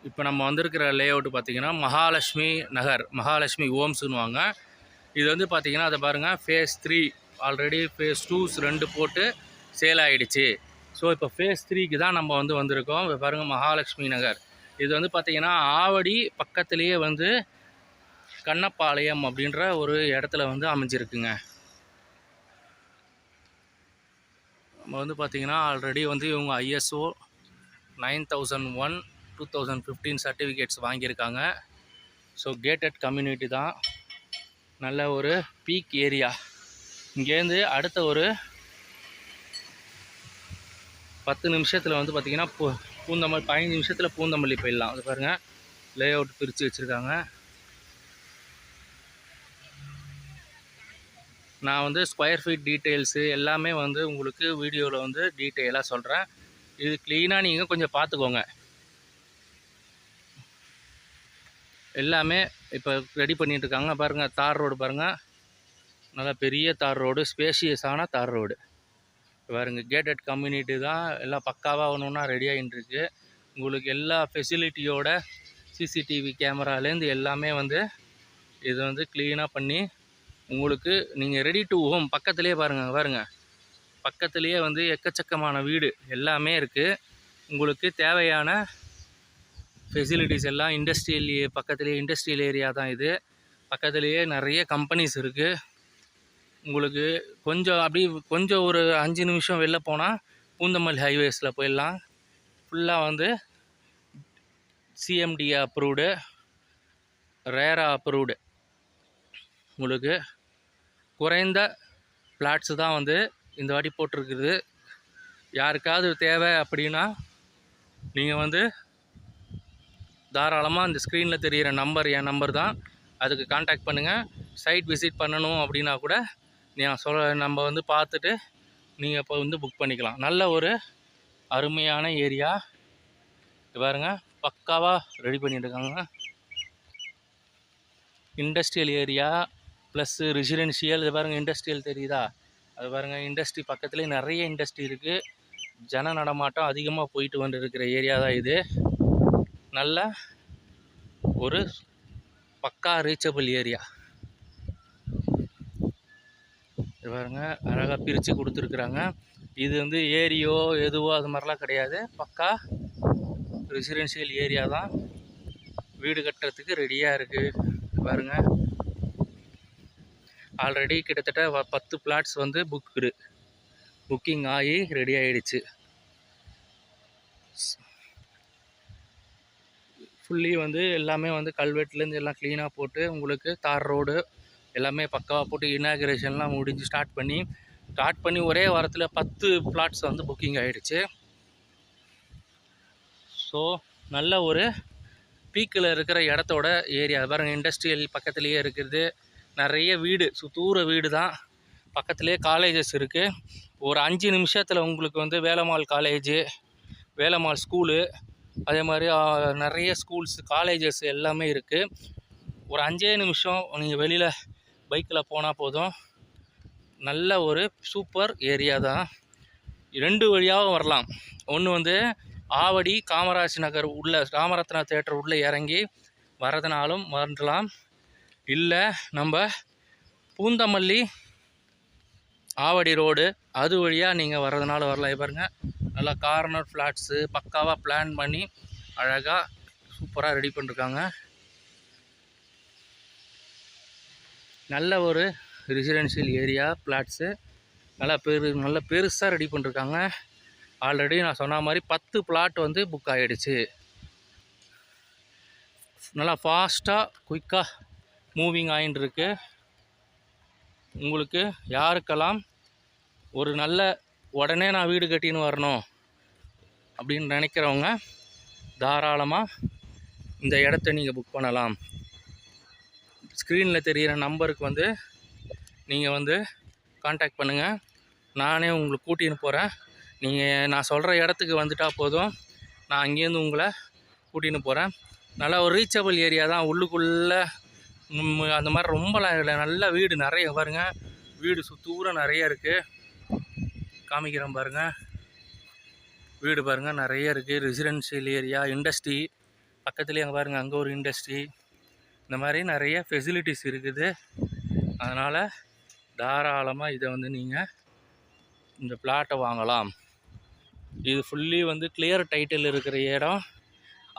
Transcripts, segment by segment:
இப்போ நம்ம வந்திருக்கிற லேஅவுட் பார்த்திங்கன்னா மகாலட்சுமி நகர், மகாலட்சுமி ஹோம்ஸுன்னுவாங்க. இது வந்து பார்த்திங்கன்னா அதை பாருங்கள், ஃபேஸ் 3 ஆல்ரெடி ஃபேஸ் 2 2 போட்டு சேல் ஆகிடுச்சு. ஸோ இப்போ ஃபேஸ் 3க்கு தான் நம்ம வந்திருக்கோம். இப்போ பாருங்கள் மகாலட்சுமி நகர். இது வந்து பார்த்திங்கன்னா ஆவடி பக்கத்துலேயே வந்து கண்ணப்பாளையம் அப்படின்ற ஒரு இடத்துல அமைஞ்சிருக்குங்க. நம்ம பார்த்திங்கன்னா ஆல்ரெடி இவங்க ISO 9001 2015 சர்டிஃபிகேட்ஸ் வாங்கியிருக்காங்க. ஸோ கேட்டட் கம்யூனிட்டி தான், நல்ல ஒரு பீக் ஏரியா. இங்கேருந்து அடுத்த ஒரு 10 நிமிஷத்தில் பார்த்திங்கன்னா பூந்தமல்லி 15 நிமிஷத்தில் பூந்தமல்லி போயிடலாம். அது பாருங்கள், லே அவுட் பிரித்து வச்சுருக்காங்க. நான் ஸ்கொயர் ஃபீட் டீட்டெயில்ஸு எல்லாமே உங்களுக்கு வீடியோவில் டீட்டெயிலாக சொல்கிறேன். இது க்ளீனாக நீங்கள் கொஞ்சம் பார்த்துக்கோங்க. எல்லாமே இப்போ ரெடி பண்ணிகிட்ருக்காங்க. பாருங்கள், தார் ரோடு பாருங்கள், நல்லா பெரிய தார் ரோடு, ஸ்பேஷியஸான தார் ரோடு. பாருங்கள், கேட்டட் கம்யூனிட்டி தான், எல்லாம் பக்காவாக ஒன்றுன்னா ரெடி ஆகிட்டுருக்கு. உங்களுக்கு எல்லா ஃபெசிலிட்டியோட CCTV கேமராலேருந்து எல்லாமே இது க்ளீனாக பண்ணி உங்களுக்கு நீங்கள் ரெடி டு ஹோம் பக்கத்துலேயே பாருங்கள் பக்கத்துலேயே எக்கச்சக்கமான வீடு எல்லாமே இருக்குது. உங்களுக்கு தேவையான ஃபெசிலிட்டிஸ் எல்லாம் பக்கத்துலேயே இண்டஸ்ட்ரியல் ஏரியா தான் இது. பக்கத்துலேயே நிறைய கம்பெனிஸ் இருக்குது. உங்களுக்கு கொஞ்சம் ஒரு 5 நிமிஷம் வெளில போனால் பூந்தமல்லி ஹைவேஸில் போயிடலாம். ஃபுல்லாக CMD அப்ரூவ்டு, ரேரா அப்ரூவ்டு. உங்களுக்கு குறைந்த ஃப்ளாட்ஸு தான் இந்த வாட்டி போட்டிருக்குது. யாருக்காவது தேவை அப்படின்னா நீங்கள் தாராளமாக இந்த ஸ்க்ரீனில் தெரிகிற நம்பர் என் நம்பர் தான், அதுக்கு கான்டாக்ட் பண்ணுங்கள். சைட் விசிட் பண்ணணும் அப்படின்னா கூட நம்ம பார்த்துட்டு நீங்கள் இப்போ புக் பண்ணிக்கலாம். நல்ல ஒரு அருமையான ஏரியா. பாருங்கள், பக்காவாக ரெடி பண்ணிட்டுருக்காங்க. Industrial area plus residential. இது பாருங்கள், இண்டஸ்ட்ரியல் தெரியுதா? அது பாருங்கள், இண்டஸ்ட்ரி பக்கத்துலேயே நிறைய இண்டஸ்ட்ரி இருக்குது. ஜன நடமாட்டம் அதிகமாக போயிட்டு இருக்கிற ஏரியா தான் இது. நல்ல ஒரு பக்கா ரீச்சபிள் ஏரியா. இது பாருங்கள், அழகாக பிரித்து கொடுத்துருக்குறாங்க. இது ஏரியோ எதுவோ அது மாதிரிலாம் கிடையாது. பக்கா ரெசிடென்ஷியல் ஏரியா தான். வீடு கட்டுறதுக்கு ரெடியாக இருக்குது. பாருங்கள், ஆல்ரெடி கிட்டத்தட்ட 10 பிளாட்ஸ் புக்கிங் ஆகி ரெடி ஆகிடுச்சு. ஃபுல்லி எல்லாமே கல்வெட்டுலேருந்து எல்லாம் க்ளீனாக போட்டு உங்களுக்கு தார் ரோடு எல்லாமே பக்காவாக போட்டு இனாகிரேஷன்லாம் முடிஞ்சு ஸ்டார்ட் பண்ணி ஒரே வாரத்தில் 10 பிளாட்ஸ் புக்கிங் ஆகிடுச்சு. ஸோ நல்ல ஒரு பீக்கில் இருக்கிற இடத்தோட ஏரியா பாருங்கள். இண்டஸ்ட்ரியல் பக்கத்துலேயே இருக்கிறது, நிறைய வீடு, சுத்தூர வீடு தான். பக்கத்துலேயே காலேஜஸ் இருக்குது. ஒரு 5 நிமிஷத்தில் உங்களுக்கு வேலம்மாள் காலேஜு, வேலம்மாள் ஸ்கூலு, அதே மாதிரி நிறைய ஸ்கூல்ஸ் காலேஜஸ் எல்லாமே இருக்குது. ஒரு 5 நிமிஷம் நீங்கள் வெளியில் பைக்கில் போனால் போதும். நல்ல ஒரு சூப்பர் ஏரியா தான். 2 வழியாகவும் வரலாம். ஒன்று ஆவடி காமராஜ் நகர் உள்ள ராமரத்னா தேட்டர் உள்ளே இறங்கி வரதுனாலும் வரலாம். இல்லை நம்ம பூந்தமல்லி ஆவடி ரோடு அது வழியாக நீங்கள் வர்றதுனால வரலாம். பாருங்கள், நல்லா கார்னர் ஃப்ளாட்ஸு பக்காவாக பிளான் பண்ணி அழகாக சூப்பராக ரெடி பண்ணிருக்காங்க. நல்ல ஒரு ரெசிடென்ஷியல் ஏரியா ஃப்ளாட்ஸு நல்ல பெருசாக ரெடி பண்ணிருக்காங்க. ஆல்ரெடி நான் சொன்ன மாதிரி 10 பிளாட் புக் ஆகிடுச்சு. நல்லா ஃபாஸ்ட்டாக குயிக்காக மூவிங் ஆகிட்டு இருக்கு. உங்களுக்கு யாருக்கெல்லாம் ஒரு நல்ல உடனே நான் வீடு கட்டின்னு வரணும் அப்படின்னு நினைக்கிறவங்க தாராளமாக இந்த இடத்த நீங்கள் புக் பண்ணலாம். ஸ்க்ரீனில் தெரிகிற நம்பருக்கு நீங்கள் கான்டாக்ட் பண்ணுங்கள். நானே உங்களுக்கு கூட்டின்னு போகிறேன். நான் சொல்கிற இடத்துக்கு வந்துட்டால் போதும், நான் அங்கேருந்து உங்களை கூட்டின்னு போகிறேன். நல்லா ஒரு ரீச்சபிள் ஏரியா தான். உள்ளுக்குள்ளே அந்த மாதிரி ரொம்பலாம் இல்லை. நல்ல வீடு நிறைய பாருங்கள், வீடு சுத்தூர நிறைய இருக்குது. காமிக்கிறேன் பாருங்கள், வீடு பாருங்கள் நிறைய இருக்குது. ரெசிடென்ஷியல் ஏரியா, இண்டஸ்ட்ரி பக்கத்துலேயே அங்கே பாருங்கள், அங்கே ஒரு இண்டஸ்ட்ரி, இந்த மாதிரி நிறைய ஃபெசிலிட்டிஸ் இருக்குது. அதனால் தாராளமாக இதை வந்து நீங்கள் இந்த பிளாட்டை வாங்கலாம். இது ஃபுல்லி வந்து கிளியர் டைட்டில் இருக்கிற இடம்.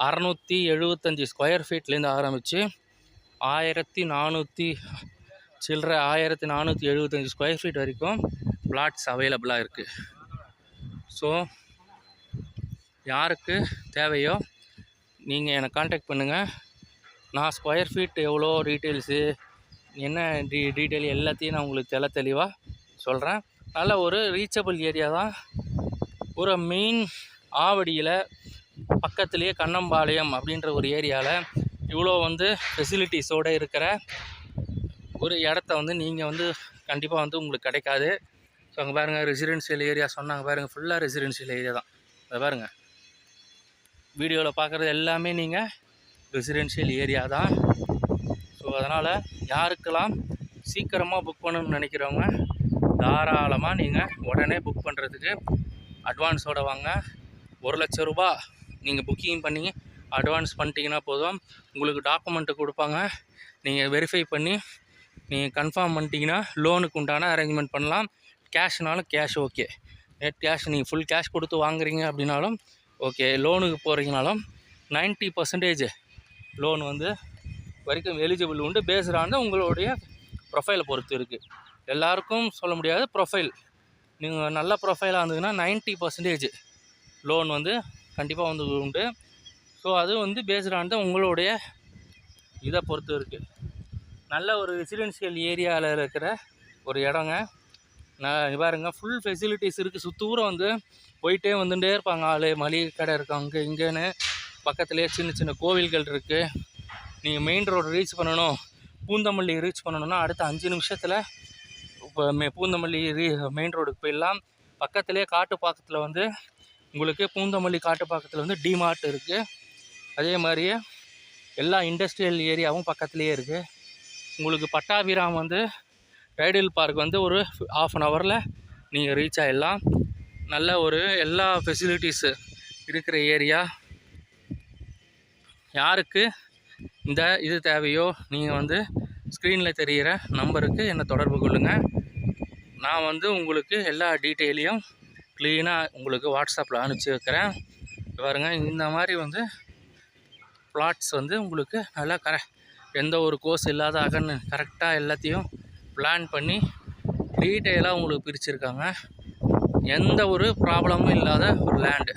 675 ஸ்கொயர் ஃபீட்லேருந்து ஆரம்பித்து 1475 ஸ்கொயர் ஃபீட் வரைக்கும் பிளாட்ஸ் அவைலபிளாக இருக்குது. ஸோ யாருக்கு தேவையோ நீங்கள் என்னை காண்டாக்ட் பண்ணுங்கள். நான் ஸ்கொயர் ஃபீட் எவ்வளோ டீட்டெயில்ஸு என்ன டீட்டெயில் எல்லாத்தையும் நான் உங்களுக்கு தெளிவாக சொல்கிறேன். நல்ல ஒரு ரீச்சபிள் ஏரியா தான். ஒரு மெயின் ஆவடியில் பக்கத்துலேயே கண்ணம்பாளையம் அப்படின்ற ஒரு ஏரியாவில் இவ்வளோ வந்து ஃபெசிலிட்டிஸோடு இருக்கிற ஒரு இடத்த வந்து நீங்கள் வந்து கண்டிப்பாக வந்து உங்களுக்கு கிடைக்காது. ஸோ அங்கே பாருங்கள், ரெசிடென்ஷியல் ஏரியா சொன்னாங்க பாருங்கள், ஃபுல்லாக ரெசிடென்ஷியல் ஏரியா தான். அதை பாருங்கள், வீடியோவில் பார்க்குறது எல்லாமே நீங்கள் ரெசிடென்ஷியல் ஏரியா தான். ஸோ அதனால் யாருக்கெல்லாம் சீக்கிரமாக புக் பண்ணணும்னு நினைக்கிறவங்க தாராளமாக நீங்கள் உடனே புக் பண்ணுறதுக்கு அட்வான்ஸோடு வாங்க. 1 லட்ச ரூபா நீங்கள் புக்கிங் பண்ணி அட்வான்ஸ் பண்ணிட்டீங்கன்னா போதும். உங்களுக்கு டாக்குமெண்ட்டு கொடுப்பாங்க. நீங்கள் வெரிஃபை பண்ணி நீங்கள் கன்ஃபார்ம் பண்ணிட்டீங்கன்னா லோனுக்கு உண்டான அரேஞ்ச்மெண்ட் பண்ணலாம். கேஷ்னாலும் கேஷ் ஓகே, நெட் கேஷ் நீங்கள் ஃபுல் கேஷ் கொடுத்து வாங்குறீங்க அப்படின்னாலும் ஓகே. லோனுக்கு போகிறீங்கனாலும் 90% லோன் வந்து வரைக்கும் எலிஜிபிள் உண்டு. பேஸ்டான உங்களுடைய ப்ரொஃபைலை பொறுத்து இருக்குது. எல்லாருக்கும் சொல்ல முடியாது. ப்ரொஃபைல் நீங்கள் நல்ல ப்ரொஃபைலாக இருந்ததுன்னா 90% லோன் வந்து கண்டிப்பாக வந்து உண்டு. ஸோ அது வந்து பேஸ்டான உங்களுடைய இதை பொறுத்து இருக்குது. நல்ல ஒரு ரெசிடென்ஷியல் ஏரியாவில் இருக்கிற ஒரு இடங்க. நான் பாருங்கள், ஃபுல் ஃபெசிலிட்டிஸ் இருக்குது. சுத்தூரம் வந்து போயிட்டே வந்துகிட்டே இருப்பாங்க ஆள். மளிகை கடை இருக்காங்க இங்கேன்னு. பக்கத்துலேயே சின்ன சின்ன கோவில்கள் இருக்குது. நீங்கள் மெயின் ரோடு ரீச் பண்ணணும், பூந்தமல்லி ரீச் பண்ணணுன்னா அடுத்த 5 நிமிஷத்தில் இப்போ பூந்தமல்லி மெயின் ரோடுக்கு போயிடலாம். பக்கத்துலேயே காட்டுப்பாக்கத்தில் வந்து உங்களுக்கு பூந்தமல்லி காட்டுப்பாக்கத்தில் வந்து டிமார்ட் இருக்குது. அதே மாதிரியே எல்லா இண்டஸ்ட்ரியல் ஏரியாவும் பக்கத்துலேயே இருக்குது. உங்களுக்கு பட்டாபிராம் வந்து ரைடல் பார்க் வந்து ஒரு 1/2 ஹவரில் நீங்கள் ரீச் ஆகிடலாம். நல்ல ஒரு எல்லா ஃபெசிலிட்டிஸு இருக்கிற ஏரியா. யாருக்கு இந்த இது தேவையோ நீங்கள் வந்து ஸ்க்ரீனில் தெரிகிற நம்பருக்கு என்னை தொடர்பு கொள்ளுங்கள். நான் வந்து உங்களுக்கு எல்லா டீட்டெயிலையும் க்ளீனாக உங்களுக்கு வாட்ஸ்அப்பில் அனுப்பிச்சி வைக்கிறேன். பாருங்க, இந்த மாதிரி வந்து பிளாட்ஸ் வந்து உங்களுக்கு நல்லா எந்த ஒரு கோர்ஸ் இல்லாத கரெக்டாக எல்லாத்தையும் பிளான் பண்ணி டீட்டெயிலாக உங்களுக்கு பிரிச்சுருக்காங்க. எந்த ஒரு ப்ராப்ளமும் இல்லாத ஒரு லேண்டு.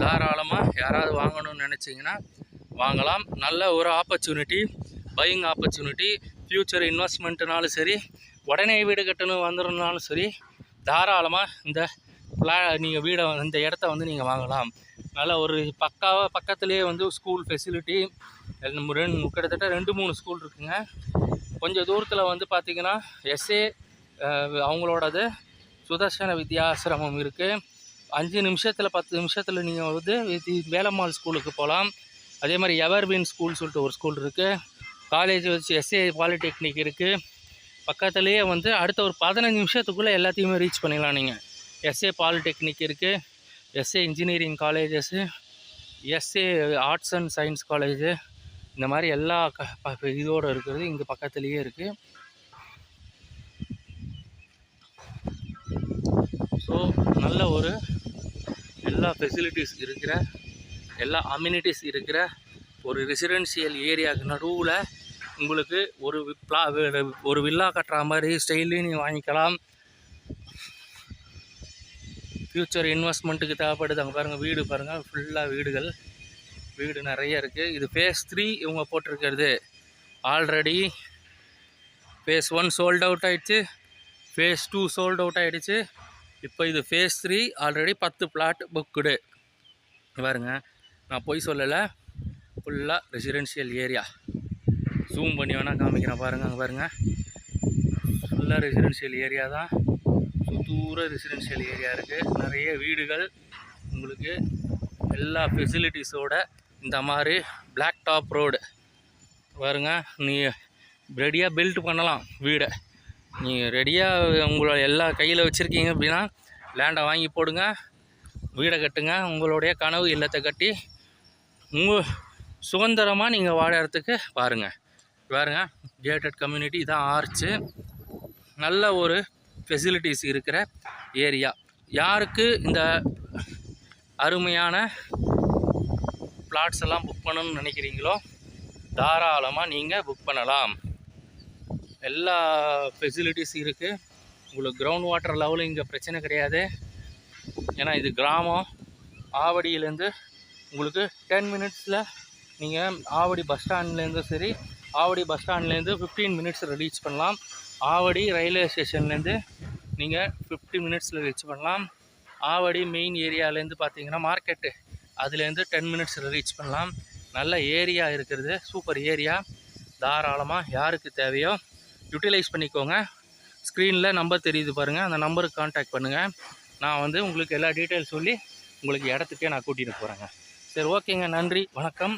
தாராளமாக யாராவது வாங்கணும்னு நினச்சிங்கன்னா வாங்கலாம். நல்ல ஒரு ஆப்பர்ச்சுனிட்டி, பையிங் ஆப்பர்ச்சுனிட்டி. ஃப்யூச்சர் இன்வெஸ்ட்மெண்ட்டுனாலும் சரி, உடனே வீடு கட்டணும் வந்துடுனாலும் சரி, தாராளமாக இந்த நீங்கள் இந்த இடத்த வந்து நீங்கள் வாங்கலாம். நல்ல ஒரு பக்கத்துலேயே வந்து ஸ்கூல் ஃபெசிலிட்டி கிட்டத்தட்ட 2-3 ஸ்கூல் இருக்குங்க. கொஞ்சம் தூரத்தில் வந்து பார்த்திங்கன்னா எஸ்ஏ அவங்களோடது சுதர்சன வித்யாசிரமம் இருக்குது. 5 நிமிஷத்தில் 10 நிமிஷத்தில் நீங்கள் வந்து வேலம்மாள் ஸ்கூலுக்கு போகலாம். அதே மாதிரி எவர்பின் ஸ்கூல் சொல்லிட்டு ஒரு ஸ்கூல் இருக்குது. காலேஜ் வச்சு எஸ்ஏ பாலிடெக்னிக் இருக்குது. பக்கத்துலேயே வந்து அடுத்த ஒரு 15 நிமிஷத்துக்குள்ளே எல்லாத்தையுமே ரீச் பண்ணிடலாம். நீங்கள் எஸ்ஏ பாலிடெக்னிக் இருக்குது, SA engineering colleges, SA arts and science college, இந்த மாதிரி எல்லா இதோடு இருக்கிறது இங்கே பக்கத்துலேயே இருக்குது. ஸோ நல்ல ஒரு எல்லா ஃபெசிலிட்டிஸ் இருக்கிற, எல்லா அம்யூனிட்டிஸ் இருக்கிற ஒரு ரெசிடென்ஷியல் ஏரியாவுக்கு நடுவில் உங்களுக்கு ஒரு வில்லா கட்டுற மாதிரி ஸ்டைல்லையும் நீங்கள் வாங்கிக்கலாம். ஃப்யூச்சர் இன்வெஸ்ட்மெண்ட்டுக்கு தேவைப்படுது. அங்கே பாருங்கள், வீடு பாருங்கள், ஃபுல்லாக வீடு நிறைய இருக்குது. இது ஃபேஸ் 3 இவங்க போட்டிருக்கிறது. ஆல்ரெடி ஃபேஸ் 1 சோல்ட் அவுட் ஆகிடுச்சு, ஃபேஸ் 2 சோல்ட் அவுட் ஆகிடுச்சு. இப்போ இது ஃபேஸ் 3 ஆல்ரெடி 10 பிளாட் புக்குடு. பாருங்க, நான் போய் சொல்லலை, ஃபுல்லாக ரெசிடென்ஷியல் ஏரியா. ஜூம் பண்ணி வேணால் காமிக்கிறேன் பாருங்கள். அங்கே பாருங்கள், ஃபுல்லாக ரெசிடென்ஷியல் ஏரியா தான். சுத்தூர ரெசிடென்ஷியல் ஏரியா இருக்குது. நிறைய வீடுகள் உங்களுக்கு எல்லா ஃபெசிலிட்டிஸோட இந்த மாதிரி பிளாக் டாப் ரோடு பாருங்க. நீ ரெடியாக பில்ட் பண்ணலாம் வீடை. நீங்கள் ரெடியாக உங்களோட எல்லா கையில் வச்சுருக்கீங்க அப்படின்னா லேண்டை வாங்கி போடுங்க, வீடை கட்டுங்க. உங்களுடைய கனவு இல்லத்தை கட்டி சுதந்திரமாக நீங்கள் வாழறதுக்கு பாருங்கள். கேட்டட் கம்யூனிட்டி இதான் ஆர்ச்சு. நல்ல ஒரு ஃபெசிலிட்டிஸ் இருக்கிற ஏரியா. யாருக்கு இந்த அருமையான பிளாட்ஸ் எல்லாம் புக் பண்ணணும்னு நினைக்கிறீங்களோ தாராளமாக நீங்கள் புக் பண்ணலாம். எல்லா ஃபெசிலிட்டிஸ் இருக்குது. உங்களுக்கு கிரவுண்ட் வாட்டர் லெவலும் இங்கே பிரச்சனை கிடையாது. ஏன்னா இது கிராமம். ஆவடியிலேருந்து உங்களுக்கு 10 மினிட்ஸில் நீங்கள் ஆவடி பஸ் ஸ்டாண்ட்லேருந்து சரி, ஆவடி பஸ் ஸ்டாண்ட்லேருந்து 15 மினிட்ஸில் ரீச் பண்ணலாம். ஆவடி ரயில்வே ஸ்டேஷன்லேருந்து நீங்கள் 50 மினிட்ஸில் ரீச் பண்ணலாம். ஆவடி மெயின் ஏரியாவிலேருந்து பார்த்தீங்கன்னா மார்க்கெட்டு, அதுலேருந்து 10 மினிட்ஸில் ரீச் பண்ணலாம். நல்ல ஏரியா இருக்கிறது, சூப்பர் ஏரியா. தாராளமாக யாருக்கு தேவையோ யூட்டிலைஸ் பண்ணிக்கோங்க. ஸ்க்ரீனில் நம்பர் தெரியுது பாருங்கள், அந்த நம்பருக்கு கான்டாக்ட் பண்ணுங்கள். நான் உங்களுக்கு எல்லா டீட்டெயில்ஸ் சொல்லி உங்களுக்கு இடத்துக்கே நான் கூட்டிகிட்டு போகிறேங்க. சரி, ஓகேங்க, நன்றி, வணக்கம்.